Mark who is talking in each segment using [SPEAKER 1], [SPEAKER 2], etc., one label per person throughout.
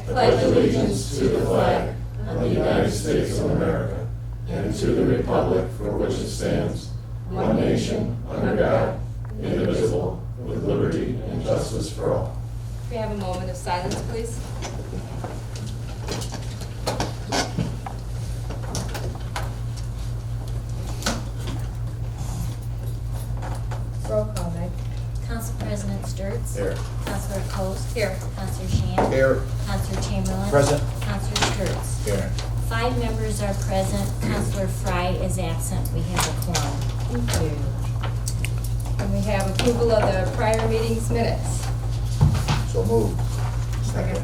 [SPEAKER 1] pledge allegiance to the flag of the United States of America and to the republic for which it stands, one nation, under God, indivisible, with liberty and justice for all.
[SPEAKER 2] Can we have a moment of silence, please? Roll call, Meg.
[SPEAKER 3] Council President Sturts.
[SPEAKER 4] Here.
[SPEAKER 3] Councilor Coast.
[SPEAKER 2] Here.
[SPEAKER 3] Councilor Shamp.
[SPEAKER 4] Here.
[SPEAKER 3] Councilor Chamberlain.
[SPEAKER 4] Present.
[SPEAKER 3] Councilor Sturts.
[SPEAKER 4] Here.
[SPEAKER 3] 5 members are present. Councilor Fry is absent. We have a quorum.
[SPEAKER 2] Thank you. And we have approval of the prior meeting's minutes.
[SPEAKER 4] So moved.
[SPEAKER 2] Second.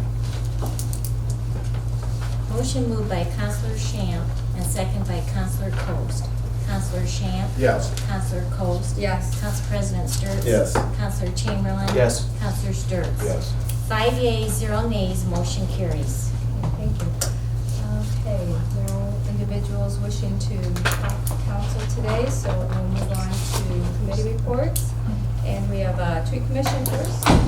[SPEAKER 3] Motion moved by Councilor Shamp and second by Councilor Coast. Councilor Shamp.
[SPEAKER 4] Yes.
[SPEAKER 3] Councilor Coast.
[SPEAKER 2] Yes.
[SPEAKER 3] Council President Sturts.
[SPEAKER 4] Yes.
[SPEAKER 3] Councilor Chamberlain.
[SPEAKER 4] Yes.
[SPEAKER 3] Councilor Sturts.
[SPEAKER 4] Yes.
[SPEAKER 3] 5 yeas, 0 nays, motion carries.
[SPEAKER 2] Thank you. Okay, no individuals wishing to talk to council today, so we'll move on to committee reports. And we have tree commission first. And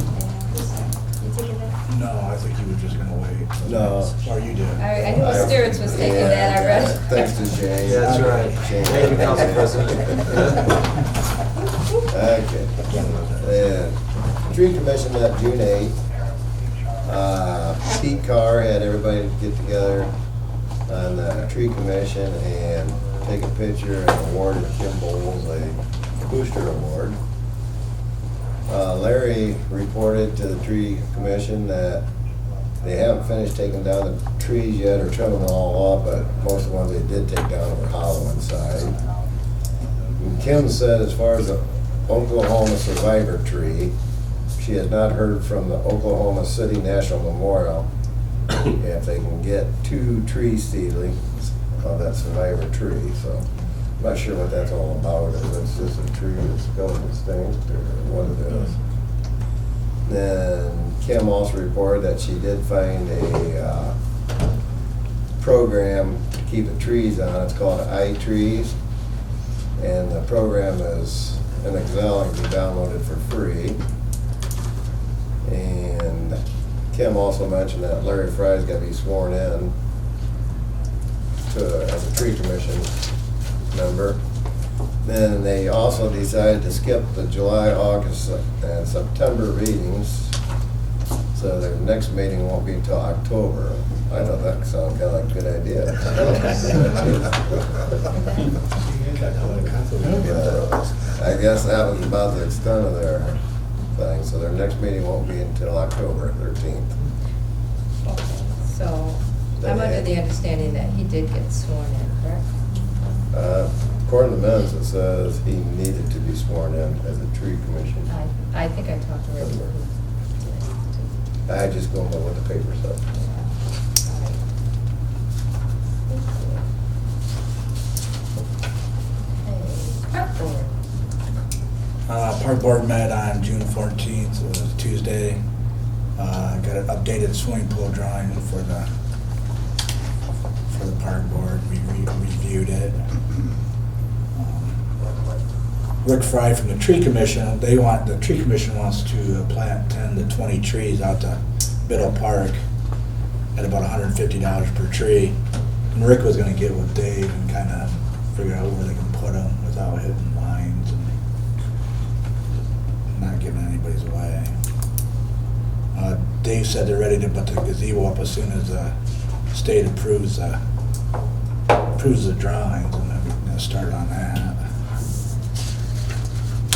[SPEAKER 2] you taking that?
[SPEAKER 5] No, I think you were just gonna wait.
[SPEAKER 4] No.
[SPEAKER 5] Or you did.
[SPEAKER 2] I knew the Stewart's was taking that, I read.
[SPEAKER 4] Thanks to Jane.
[SPEAKER 5] Yeah, that's right.
[SPEAKER 4] Thank you, Council President. Okay. And Tree Commission met June 8th. Pete Carr had everybody get together on the Tree Commission and take a picture and awarded Kim Bowles a Booster Award. Larry reported to the Tree Commission that they haven't finished taking down the trees yet or trimming them all up, but most of the ones they did take down were hollow inside. And Kim said as far as the Oklahoma survivor tree, she has not heard from the Oklahoma City National Memorial if they can get 2 tree seedlings of that survivor tree, so I'm not sure what that's all about, if it's just a tree that's going extinct or what it is. Then Kim also reported that she did find a program to keep the trees on. It's called iTrees, and the program is in Excel and can be downloaded for free. And Kim also mentioned that Larry Fry's got to be sworn in as a tree commission member. Then they also decided to skip the July, August, and September meetings, so their next meeting won't be until October. I thought that sounded kind of like a good idea. I guess that was about the extent of their thing, so their next meeting won't be until October 13th.
[SPEAKER 2] So, I'm under the understanding that he did get sworn in, correct?
[SPEAKER 4] According to minutes, it says he needed to be sworn in as a tree commission.
[SPEAKER 2] I think I talked to Rick.
[SPEAKER 4] I just go by what the paper said.
[SPEAKER 5] Park Board met on June 14th, it was Tuesday. Got an updated swimming pool drawing for the Park Board. We reviewed it. Rick Fry from the Tree Commission, the Tree Commission wants to plant 10 to 20 trees out to Biddle Park at about $150 per tree. And Rick was gonna get with Dave and kind of figure out where they can put them without hitting lines and not getting anybody's way. Dave said they're ready to put the gazebo up as soon as the state approves the drawings, and then we're gonna start on that.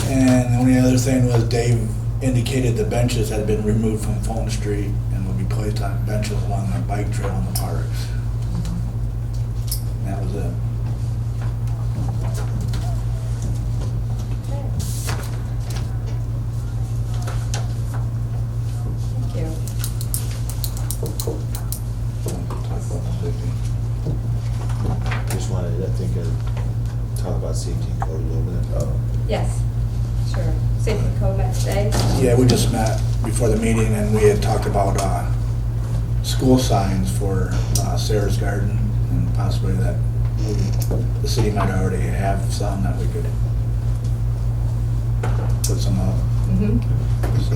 [SPEAKER 5] And the only other thing was Dave indicated the benches had been removed from Fulton Street and will be placed on benches along the bike trail in the parks. And that was it.
[SPEAKER 2] Thank you.
[SPEAKER 6] Just wanted, I think, talk about safety and code a little bit.
[SPEAKER 2] Yes, sure. Safety code met today?
[SPEAKER 5] Yeah, we just met before the meeting and we had talked about school signs for Sarah's Garden and possibly that the city might already have some that we could put some up.
[SPEAKER 2] Mm-hmm.
[SPEAKER 5] So,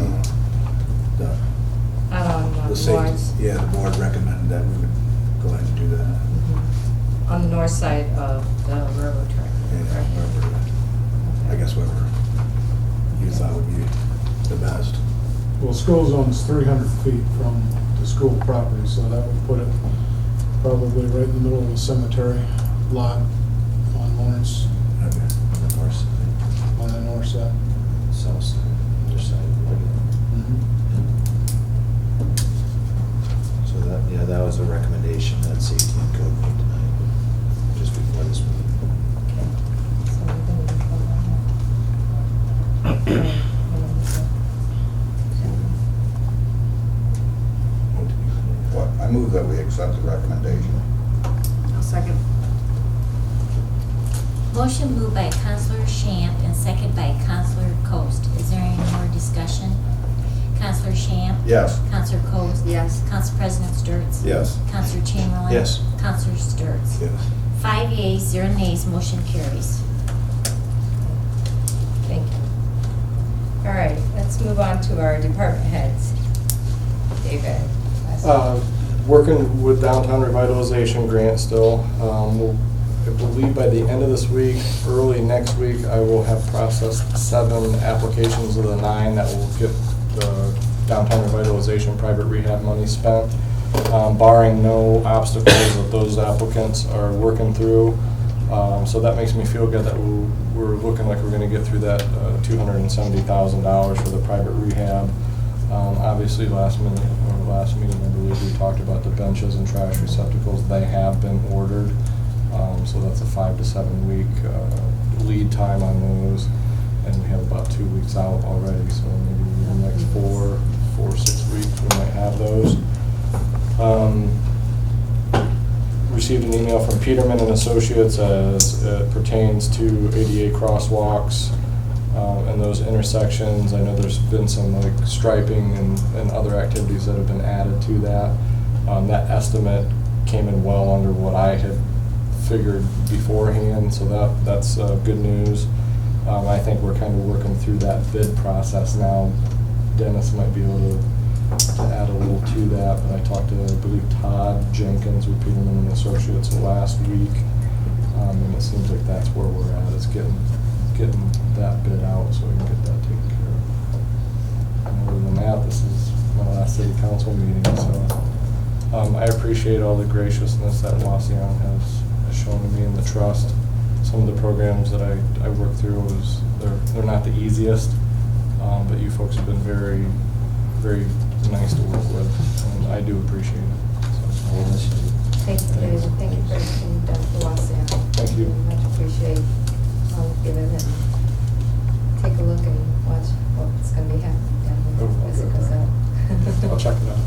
[SPEAKER 5] The safety,
[SPEAKER 2] Lawrence,
[SPEAKER 5] yeah, the board recommended that we would go ahead and do that.
[SPEAKER 2] on the north side of the railroad track.
[SPEAKER 5] Yeah,
[SPEAKER 2] correct?
[SPEAKER 5] whatever, I guess whatever you thought would be the best.
[SPEAKER 7] Well, school zone's 300 feet from the school property, so that would put it probably right in the middle of the cemetery lot on Lawrence,
[SPEAKER 5] Okay.
[SPEAKER 6] On the north side,
[SPEAKER 7] on the north side.
[SPEAKER 6] south side, other side. So that, yeah, that was a recommendation that safety and code made tonight, just before this meeting.
[SPEAKER 2] Okay. So we're gonna vote on that.
[SPEAKER 8] What, I move that we accept the recommendation.
[SPEAKER 2] I'll second.
[SPEAKER 3] Motion moved by Counselor Shamp and second by Counselor Coast. Is there any more discussion? Counselor Shamp?
[SPEAKER 8] Yes.
[SPEAKER 3] Counselor Coast?
[SPEAKER 2] Yes.
[SPEAKER 3] Council President Sturts?
[SPEAKER 4] Yes.
[SPEAKER 3] Counselor Chamberlain?
[SPEAKER 6] Yes.
[SPEAKER 3] Counselor Sturts?
[SPEAKER 5] Yes.
[SPEAKER 3] 5 yeas, 0 nays, motion carries.
[SPEAKER 2] Thank you. All right, let's move on to our department heads. David.
[SPEAKER 9] Working with downtown revitalization grant still. I believe by the end of this week, early next week, I will have processed 7 applications of the 9 that will get the downtown revitalization private rehab money spent. Barring no obstacles that those applicants are working through. So that makes me feel good that we're looking like we're gonna get through that $270,000 for the private rehab. Obviously, last meeting, I believe we talked about the benches and trash receptacles. They have been ordered. So that's a 5 to 7 week lead time on those. And we have about 2 weeks out already, so maybe in the next 4 or 6 weeks, we might have those. Received an email from Peterman and Associates as it pertains to ADA crosswalks and those intersections. I know there's been some like striping and other activities that have been added to that. That estimate came in well under what I had figured beforehand, so that's good news. I think we're kind of working through that bid process now. Dennis might be able to add a little to that, but I talked to, I believe, Todd Jenkins with Peterman and Associates last week, and it seems like that's where we're at, is getting that bid out so we can get that taken care of. And other than that, this is my last city council meeting, so I appreciate all the graciousness that Wauseon has shown to me and the trust. Some of the programs that I work through they're not the easiest, but you folks have been very, very nice to work with, and I do appreciate it. So,
[SPEAKER 2] Thank you, David. Thank you for everything you've done for Wauseon.
[SPEAKER 9] Thank you.
[SPEAKER 2] We much appreciate all you've given, and take a look and watch what's going to be happening down there as it goes out.
[SPEAKER 9] I'll check it out.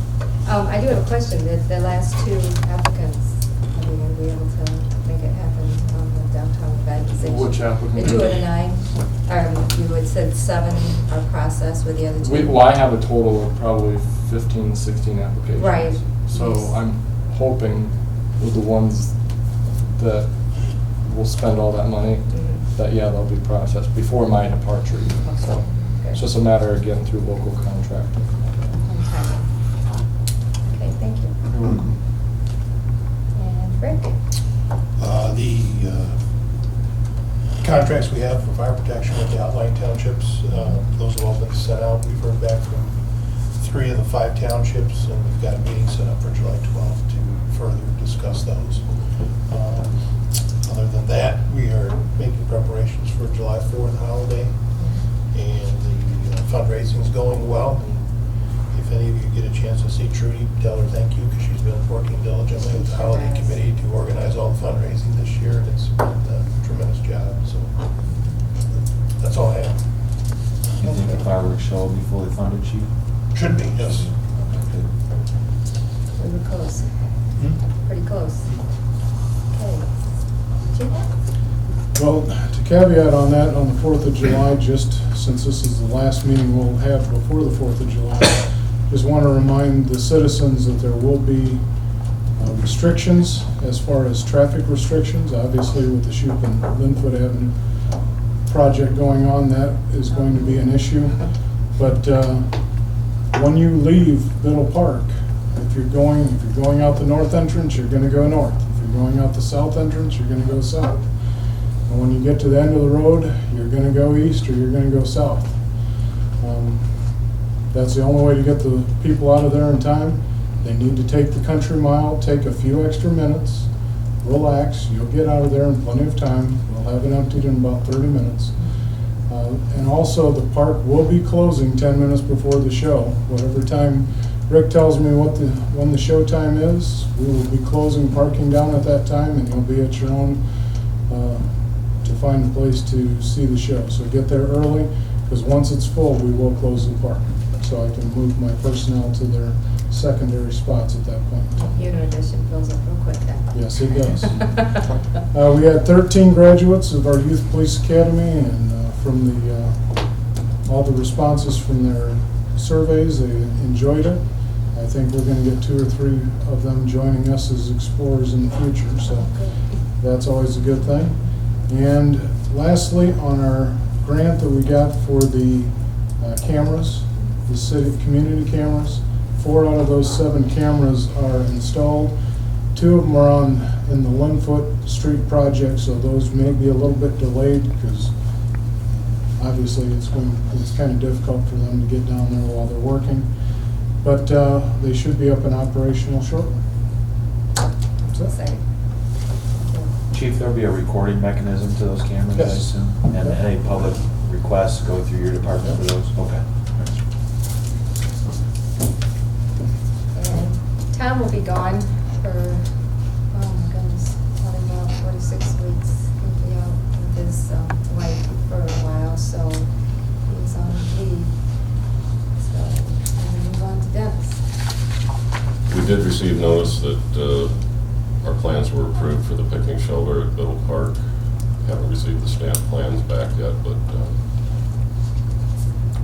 [SPEAKER 2] I do have a question. The last 2 applicants, are we going to be able to make it happen on the downtown revitalization?
[SPEAKER 9] Which applicant?
[SPEAKER 2] The 2 of the 9. You had said 7 are processed with the other 2.
[SPEAKER 9] Well, I have a total of probably 15, 16 applications.
[SPEAKER 2] Right.
[SPEAKER 9] So
[SPEAKER 2] Yes.
[SPEAKER 9] I'm hoping with the ones that will spend all that money, that, yeah, they'll be processed before my departure. So it's just a matter of getting through local contracting.
[SPEAKER 2] Okay, thank you.
[SPEAKER 9] You're welcome.
[SPEAKER 2] And Rick?
[SPEAKER 10] The contracts we have for fire protection with the outlying townships, those have all been sent out. We've heard back from 3 of the 5 townships, and we've got a meeting set up for July 12th to further discuss those. Other than that, we are making preparations for July 4th holiday, and the fundraising is going well. If any of you get a chance to see Trudy, tell her thank you, because she's been working diligently with the holiday committee to organize all the fundraising this year, and it's been a tremendous job, so that's all I have.
[SPEAKER 6] You think the fireworks show will be fully funded, Chief?
[SPEAKER 10] Should be, yes.
[SPEAKER 2] We were close. Pretty close. Okay. Chief?
[SPEAKER 7] Well, to caveat on that, on the 4th of July, just since this is the last meeting we'll have before the 4th of July, just want to remind the citizens that there will be restrictions as far as traffic restrictions. Obviously, with the Shoup and Linfoot Avenue project going on, that is going to be an issue. But when you leave Biddle Park, if you're going out the north entrance, you're gonna go north. If you're going out the south entrance, you're gonna go south. And when you get to the end of the road, you're gonna go east or you're gonna go south. That's the only way to get the people out of there in time. They need to take the country mile, take a few extra minutes, relax. You'll get out of there in plenty of time. We'll have it emptied in about 30 minutes. And also, the park will be closing 10 minutes before the show. Whatever time Rick tells me when the show time is, we will be closing parking down at that time, and you'll be at your own to find a place to see the show. So get there early, because once it's full, we will close the park. So I can move my personnel to their secondary spots at that point.
[SPEAKER 2] Computer edition fills up real quick then.
[SPEAKER 7] Yes, it does. We had 13 graduates of our Youth Police Academy, and from all the responses from their surveys, they enjoyed it. I think we're going to get 2 or 3 of them joining us as explorers in the future, so that's always a good thing. And lastly, on our grant that we got for the cameras, the city community cameras, 4 out of those 7 cameras are installed. 2 of them are in the Linfoot Street project, so those may be a little bit delayed because obviously it's kind of difficult for them to get down there while they're working. But they should be up and operational shortly. That's it.
[SPEAKER 2] Exciting.
[SPEAKER 6] Chief, there'll be a recording mechanism to those cameras, I
[SPEAKER 7] Yes.
[SPEAKER 6] assume? And any public requests go through your department for those? Okay.
[SPEAKER 2] And Tom will be gone for, oh my goodness, probably about 46 weeks. He'll be out with his wife for a while, so he's on leave. So I'm gonna move on to Dennis.
[SPEAKER 1] We did receive notice that our plans were approved for the picnic shelter at Biddle Park. Haven't received the stamped plans back yet, but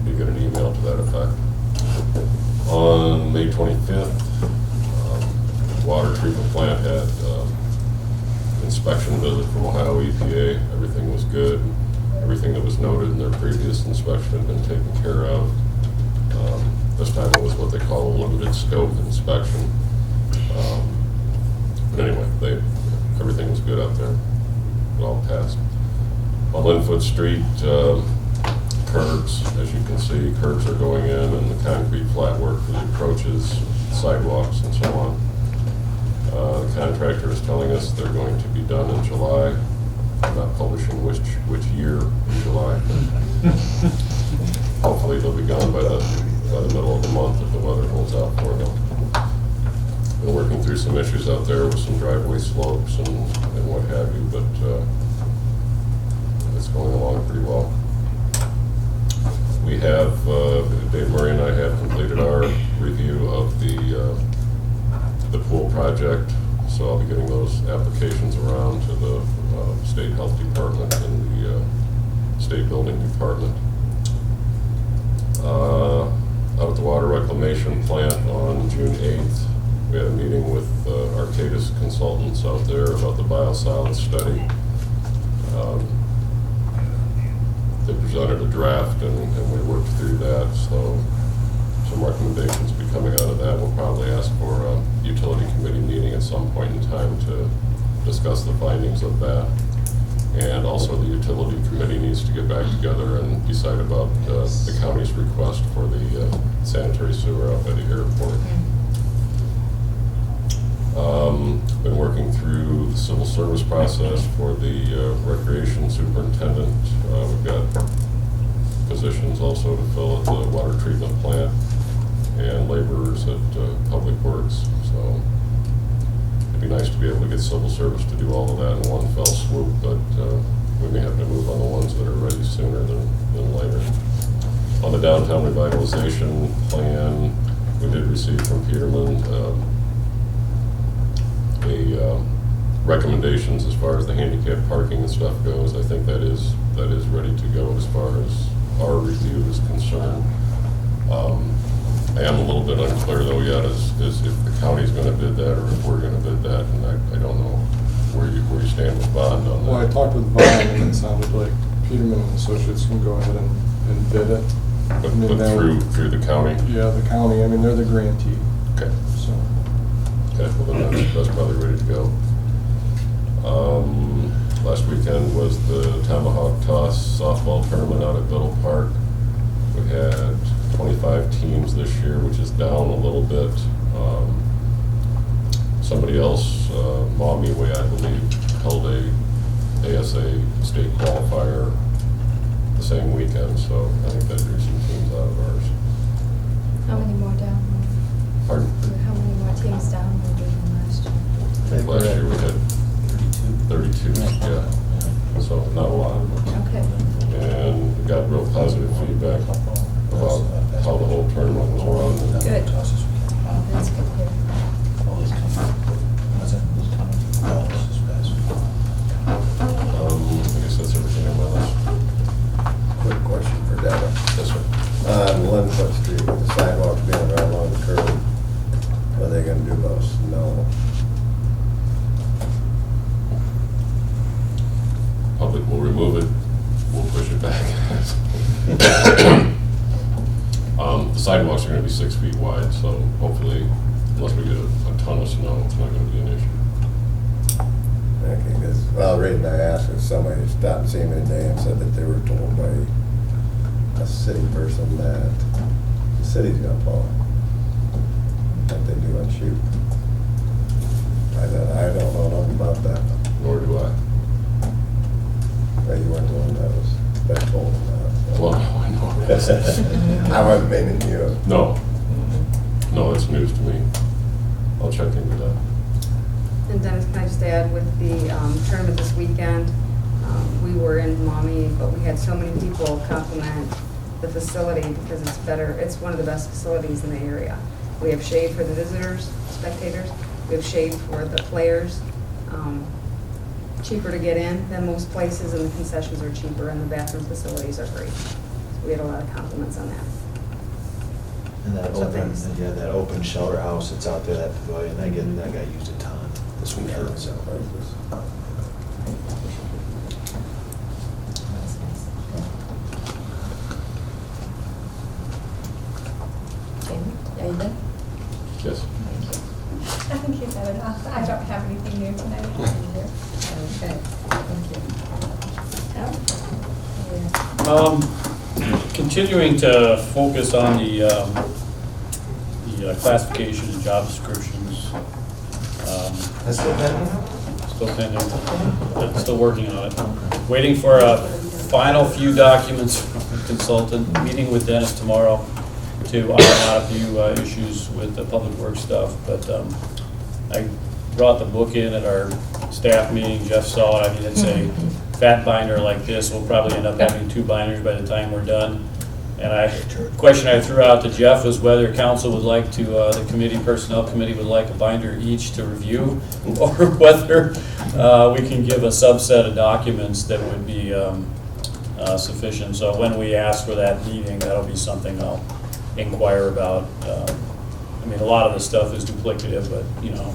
[SPEAKER 1] you get an email to that effect. On May 25th, water treatment plant had inspection visit from Ohio EPA. Everything was good. Everything that was noted in their previous inspection had been taken care of. This time it was what they call a limited scope inspection. But anyway, everything was good out there. It all passed. On Linfoot Street, curbs, as you can see, curbs are going in, and the concrete flat work for the approaches, sidewalks, and so on. The contractor is telling us they're going to be done in July. I'm not publishing which year in July. Hopefully they'll be gone by the middle of the month if the weather holds out for them. Been working through some issues out there with some driveway slopes and what have you, but it's going along pretty well. We have, Dave Murray and I have completed our review of the pool project, so I'll be getting those applications around to the State Health Department and the State Building Department. Out at the Water Reclamation Plant on June 8th, we had a meeting with Arcadis consultants out there about the biosolids study. They presented a draft and we worked through that, so some recommendations will be coming out of that. We'll probably ask for a utility committee meeting at some point in time to discuss the findings of that. And also the utility committee needs to get back together and decide about the county's request for the sanitary sewer out by the airport. Been working through the civil service process for the recreation superintendent. We've got positions also to fill at the water treatment plant and laborers at Public Works. So it'd be nice to be able to get civil service to do all of that in one fell swoop, but we may have to move on the ones that are ready sooner than later. On the downtown revitalization plan, we did receive from Peterman recommendations as far as the handicap parking and stuff goes. I think that is ready to go as far as our review is concerned. I am a little bit unclear though yet as if the county's going to bid that or if we're going to bid that, and I don't know where you stand with Bond on that.
[SPEAKER 9] Well, I talked with Bond and it sounded like Peterman and Associates can go ahead and bid it. I mean,
[SPEAKER 1] But
[SPEAKER 9] they'll-
[SPEAKER 1] through the county?
[SPEAKER 9] Yeah, the county, I mean, they're the grantee,
[SPEAKER 1] Okay.
[SPEAKER 9] so.
[SPEAKER 1] Okay, well then that's probably ready to go. Last weekend was the Tomahawk Toss softball tournament out at Biddle Park. We had 25 teams this year, which is down a little bit. Somebody else, Maumee Way, I believe, held a ASA state qualifier the same weekend, so I think that drew some teams out of ours.
[SPEAKER 2] How many more down?
[SPEAKER 1] Pardon?
[SPEAKER 2] How many more teams down than last year?
[SPEAKER 1] I think last year we had 32, yeah, so not a lot.
[SPEAKER 2] Okay.
[SPEAKER 1] And we got real positive feedback about how the whole tournament was run.
[SPEAKER 2] Good. That's good to hear.
[SPEAKER 1] I guess that's everything on my list.
[SPEAKER 4] Quick question for Devin.
[SPEAKER 1] Yes, sir.
[SPEAKER 4] On Linfoot Street, with the sidewalks being right along the curb, what are they gonna do about snow?
[SPEAKER 1] Public will remove it, we'll push it back. The sidewalks are gonna be 6 feet wide, so hopefully, unless we get a ton of snow, it's not gonna be an issue.
[SPEAKER 4] Okay, because, well, the reason I asked is somebody stopped and seen me today and said that they were told by a city person that the city's gonna plow it, like they do on Shoot. I don't know nothing about that.
[SPEAKER 1] Nor do I.
[SPEAKER 4] But you weren't the one that was been told that.
[SPEAKER 1] Well, I know.
[SPEAKER 4] I wasn't meaning you.
[SPEAKER 1] No, it's news to me. I'll check into that.
[SPEAKER 11] And Dennis, can I just add, with the tournament this weekend, we were in Maumee, but we had so many people compliment the facility because it's better, it's one of the best facilities in the area. We have shade for the visitors, spectators, we have shade for the players, cheaper to get in than most places, and the concessions are cheaper, and the bathroom facilities are great. So we had a lot of compliments on that.
[SPEAKER 6] And that
[SPEAKER 11] So
[SPEAKER 6] open,
[SPEAKER 11] thanks.
[SPEAKER 6] yeah, that open shelter house that's out there, that pavilion, that got used a ton this weekend, so.
[SPEAKER 2] Jamie, are you done?
[SPEAKER 1] Yes.
[SPEAKER 2] I think you said enough. I don't have anything new tonight. Okay, thank you. Yeah.
[SPEAKER 12] Continuing to focus on the classification and job descriptions.
[SPEAKER 6] That's still pending?
[SPEAKER 12] Still pending. Still working on it. Waiting for a final few documents from the consultant, meeting with Dennis tomorrow to iron out a few issues with the public works stuff. But I brought the book in at our staff meeting. Jeff saw it. I mean, it's a fat binder like this. We'll probably end up having 2 binders by the time we're done. And the question I threw out to Jeff was whether council would like to, the committee, personnel committee would like a binder each to review, or whether we can give a subset of documents that would be sufficient. So when we ask for that meeting, that'll be something I'll inquire about. I mean, a lot of the stuff is duplicative, but,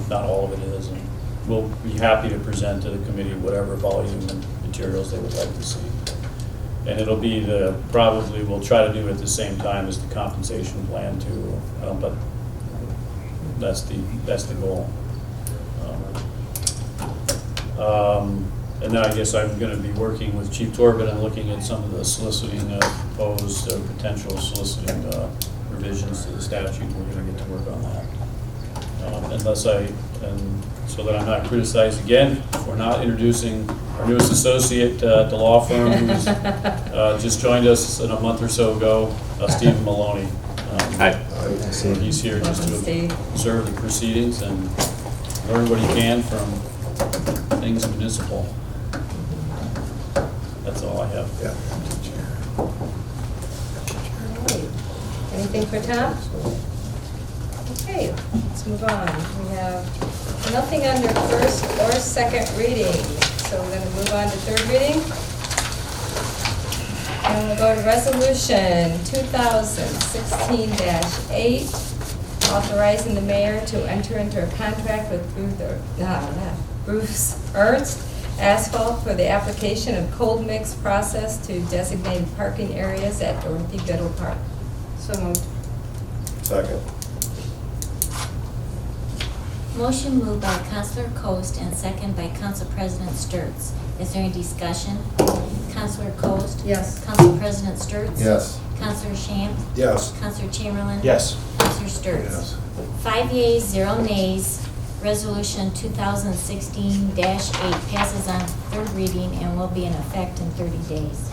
[SPEAKER 12] not all of it is. And we'll be happy to present to the committee whatever volume and materials they would like to see. And it'll be probably we'll try to do it at the same time as the compensation plan too, but that's the goal. And then I guess I'm gonna be working with Chief Torben and looking at some of the soliciting, proposed potential soliciting revisions to the statute. We're gonna get to work on that. And so that I'm not criticized again, we're not introducing our newest associate at the law firm who's just joined us a month or so ago, Stephen Maloney.
[SPEAKER 1] Hi.
[SPEAKER 12] He's here just
[SPEAKER 2] Welcome,
[SPEAKER 12] to
[SPEAKER 2] Steve.
[SPEAKER 12] observe the proceedings and learn what he can from things municipal. That's all I have.
[SPEAKER 4] Yeah.
[SPEAKER 2] All right. Anything for Tom? Okay, let's move on. We have nothing under first or second reading, so we're going to move on to third reading. And we'll go to Resolution 2016-8, authorizing the mayor to enter into a contract with Bruce Ernst asphalt for the application of cold mix process to designated parking areas at Dorothy Biddle Park.
[SPEAKER 11] So moved.
[SPEAKER 4] Second.
[SPEAKER 3] Motion moved by Counselor Coast and second by Council President Sturts. Is there any discussion? Counselor Coast?
[SPEAKER 11] Yes.
[SPEAKER 3] Council President Sturts?
[SPEAKER 4] Yes.
[SPEAKER 3] Counselor Shamp?
[SPEAKER 4] Yes.
[SPEAKER 3] Counselor Chamberlain?
[SPEAKER 6] Yes.
[SPEAKER 3] Counselor Sturts? 5 yeas, 0 nays. Resolution 2016-8 passes on third reading and will be in effect in 30 days.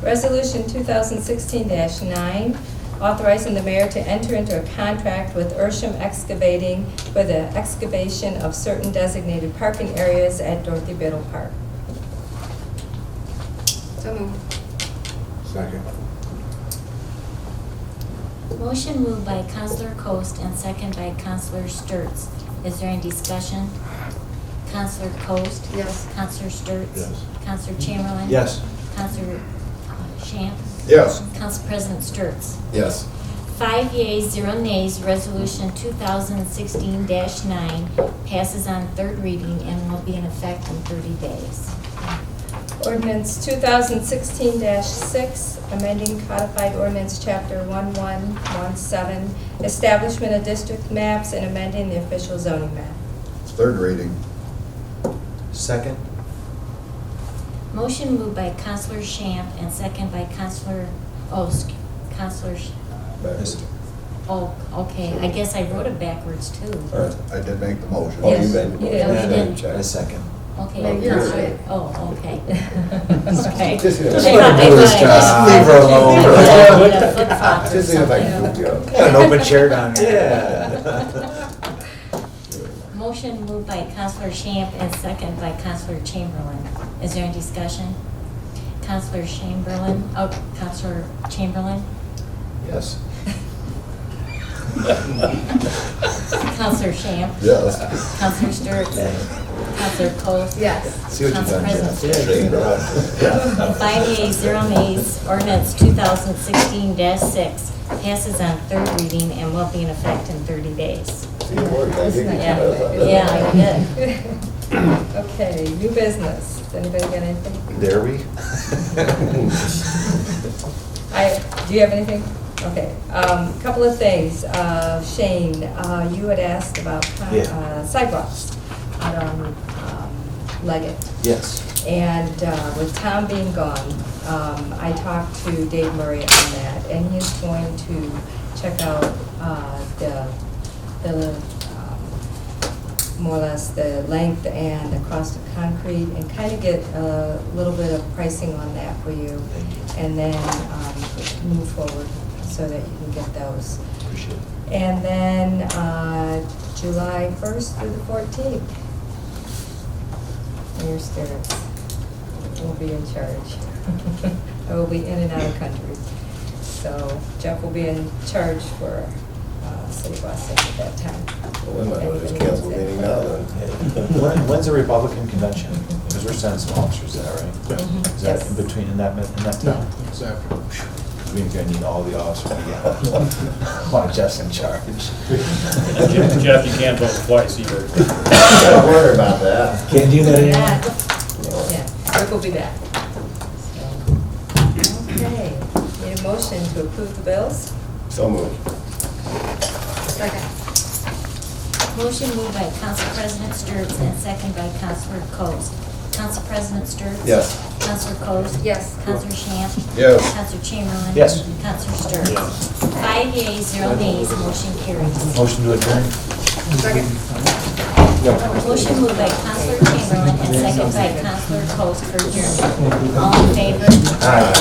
[SPEAKER 2] Resolution 2016-9, authorizing the mayor to enter into a contract with Ursham Excavating for the excavation of certain designated parking areas at Dorothy Biddle Park.
[SPEAKER 11] So moved.
[SPEAKER 5] Second.
[SPEAKER 3] Motion moved by Counselor Coast and second by Counselor Sturts. Is there any discussion? Counselor Coast?
[SPEAKER 11] Yes.
[SPEAKER 3] Counselor Sturts?
[SPEAKER 5] Yes.
[SPEAKER 3] Counselor Chamberlain?
[SPEAKER 6] Yes.
[SPEAKER 3] Counselor Shamp?
[SPEAKER 4] Yes.
[SPEAKER 3] Council President Sturts?
[SPEAKER 4] Yes.
[SPEAKER 3] 5 yeas, 0 nays. Resolution 2016-9 passes on third reading and will be in effect in 30 days.
[SPEAKER 2] Ordinance 2016-6, amending codified ordinance chapter 1117, establishment of district maps and amending the official zoning map.
[SPEAKER 8] Third reading.
[SPEAKER 6] Second.
[SPEAKER 3] Motion moved by Counselor Shamp and second by Counselor, oh, okay, I guess I wrote it backwards too.
[SPEAKER 8] I did make the motion.
[SPEAKER 4] Oh, you
[SPEAKER 2] Yes,
[SPEAKER 4] made the
[SPEAKER 2] you did.
[SPEAKER 4] motion.
[SPEAKER 3] You did.
[SPEAKER 4] Check.
[SPEAKER 6] A second.
[SPEAKER 3] Okay.
[SPEAKER 11] No, you're right.
[SPEAKER 3] Oh, okay. Okay.
[SPEAKER 4] Just
[SPEAKER 3] I
[SPEAKER 4] gonna-
[SPEAKER 3] thought- I
[SPEAKER 4] do his
[SPEAKER 3] thought-
[SPEAKER 4] job.
[SPEAKER 6] Leave her alone.
[SPEAKER 3] I thought I flip-flop or
[SPEAKER 4] Just see if I can
[SPEAKER 3] something.
[SPEAKER 4] move you up.
[SPEAKER 6] Got an open chair down here.
[SPEAKER 3] Motion moved by Counselor Shamp and second by Counselor Chamberlain. Is there any discussion? Counselor Chamberlain, Counselor Chamberlain?
[SPEAKER 6] Yes.
[SPEAKER 3] Counselor Shamp?
[SPEAKER 8] Yes.
[SPEAKER 3] Counselor Sturts? Counselor Coast?
[SPEAKER 11] Yes.
[SPEAKER 6] See what you've
[SPEAKER 3] Council
[SPEAKER 6] done, Jeff.
[SPEAKER 3] President
[SPEAKER 6] Shaking it up.
[SPEAKER 3] 5 yeas, 0 nays. Ordinance 2016-6 passes on third reading and will be in effect in 30 days.
[SPEAKER 4] See, it worked. I think you
[SPEAKER 3] Yeah,
[SPEAKER 4] can-
[SPEAKER 3] yeah, I did.
[SPEAKER 2] Okay, new business. Does anybody got anything?
[SPEAKER 6] Dare we?
[SPEAKER 2] Do you have anything? Okay, couple of things. Shane, you had asked about sidewalks out on Leggett.
[SPEAKER 6] Yes.
[SPEAKER 2] And with Tom being gone, I talked to Dave Murray on that, and he's going to check out the more or less the length and the cost of concrete, and kind of get a little bit of pricing on that for you, and then move forward so that you can get those.
[SPEAKER 6] Appreciate it.
[SPEAKER 2] And then July 1st through the 14th, Mayor Sturts will be in charge. I will be in and out of country. So Jeff will be in charge for City of Wauseon at that time.
[SPEAKER 4] Well, we might as well just cancel the meeting now then.
[SPEAKER 6] When's the Republican convention? Because we're sending some officers there, right? Is that
[SPEAKER 2] Yes.
[SPEAKER 6] in between, in that
[SPEAKER 7] No,
[SPEAKER 6] time?
[SPEAKER 7] it's after.
[SPEAKER 6] We're gonna need all the officers again. Why Jeff's in charge?
[SPEAKER 12] Jeff, you can't vote twice either.
[SPEAKER 4] Don't worry about that.
[SPEAKER 5] Can't do that anymore.
[SPEAKER 2] Yeah, Rick will be back. Okay, need a motion to approve the bills?
[SPEAKER 4] So moved.
[SPEAKER 11] Second.
[SPEAKER 3] Motion moved by Council President Sturts and second by Counselor Coast. Council President Sturts?
[SPEAKER 4] Yes.
[SPEAKER 3] Counselor Coast?
[SPEAKER 11] Yes.
[SPEAKER 3] Counselor Shamp?
[SPEAKER 4] Yes.
[SPEAKER 3] Counselor Chamberlain?
[SPEAKER 6] Yes.
[SPEAKER 3] Counselor Sturts? 5 yeas, 0 nays, motion carries.
[SPEAKER 6] Motion to adjourn?
[SPEAKER 11] Second.
[SPEAKER 3] Motion moved by Counselor Chamberlain and second by Counselor Coast for adjournment. All in favor?
[SPEAKER 6] Aye.